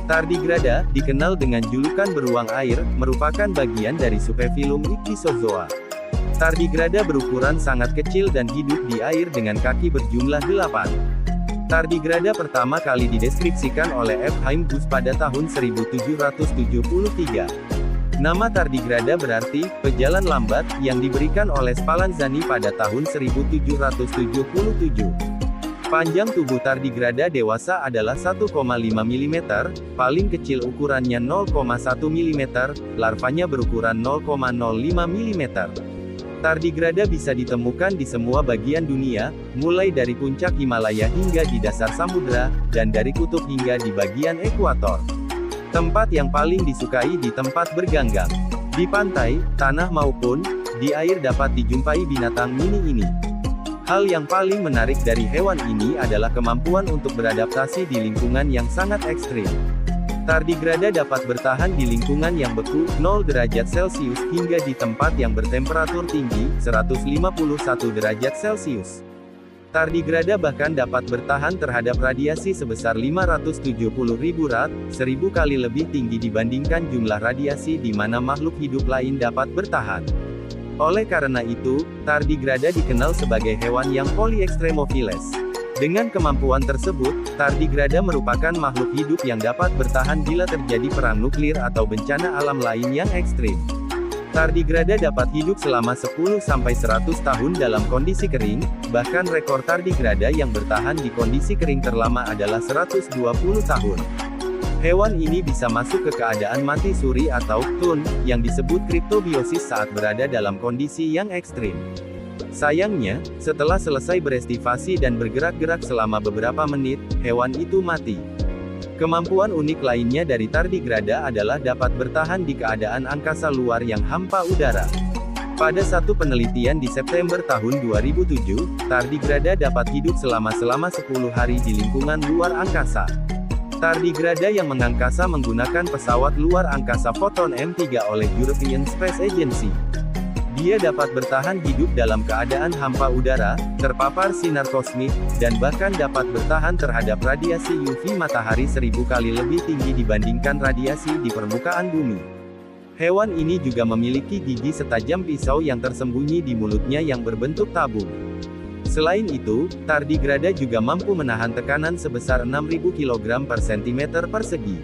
Tardigrada, dikenal dengan julukan beruang air, merupakan bagian dari subfilum Ichthyozoa. Tardigrada berukuran sangat kecil dan hidup di air dengan kaki berjumlah 8. Tardigrada pertama kali dideskripsikan oleh F. Haim Buss pada tahun 1773. Nama tardigrada berarti pejalan lambat, yang diberikan oleh Spallanzani pada tahun 1777. Panjang tubuh tardigrada dewasa adalah 1,5 mm, paling kecil ukurannya 0,1 mm, larvanya berukuran 0,05 mm. Tardigrada bisa ditemukan di semua bagian dunia, mulai dari puncak Himalaya hingga di dasar samudra, dan dari kutub hingga di bagian ekuator. Tempat yang paling disukai di tempat berganggang. Di pantai, tanah maupun di air dapat dijumpai binatang mini ini. Hal yang paling menarik dari hewan ini adalah kemampuan untuk beradaptasi di lingkungan yang sangat ekstrim. Tardigrada dapat bertahan di lingkungan yang beku, 0 derajat Celcius, hingga di tempat yang bertemperatur tinggi, 151 derajat Celcius. Tardigrada bahkan dapat bertahan terhadap radiasi sebesar 570.000 rad, 1000 kali lebih tinggi dibandingkan jumlah radiasi di mana makhluk hidup lain dapat bertahan. Oleh karena itu, tardigrada dikenal sebagai hewan yang polyextremophiles. Dengan kemampuan tersebut, tardigrada merupakan makhluk hidup yang dapat bertahan bila terjadi perang nuklir atau bencana alam lain yang ekstrim. Tardigrada dapat hidup selama 10-100 tahun dalam kondisi kering, bahkan rekor tardigrada yang bertahan di kondisi kering terlama adalah 120 tahun. Hewan ini bisa masuk ke keadaan mati suri atau tun, yang disebut kriptobiosis saat berada dalam kondisi yang ekstrim. Sayangnya, setelah selesai berestivasi dan bergerak-gerak selama beberapa menit, hewan itu mati. Kemampuan unik lainnya dari tardigrada adalah dapat bertahan di keadaan angkasa luar yang hampa udara. Pada satu penelitian di September tahun 2007, tardigrada dapat hidup selama 10 hari di lingkungan luar angkasa. Tardigrada yang mengangkasa menggunakan pesawat luar angkasa Photon M3 oleh European Space Agency. Dia dapat bertahan hidup dalam keadaan hampa udara, terpapar sinar kosmik, dan bahkan dapat bertahan terhadap radiasi UV matahari 1000 kali lebih tinggi dibandingkan radiasi di permukaan bumi. Hewan ini juga memiliki gigi setajam pisau yang tersembunyi di mulutnya yang berbentuk tabung. Selain itu, tardigrada juga mampu menahan tekanan sebesar 6000 kg per cm persegi.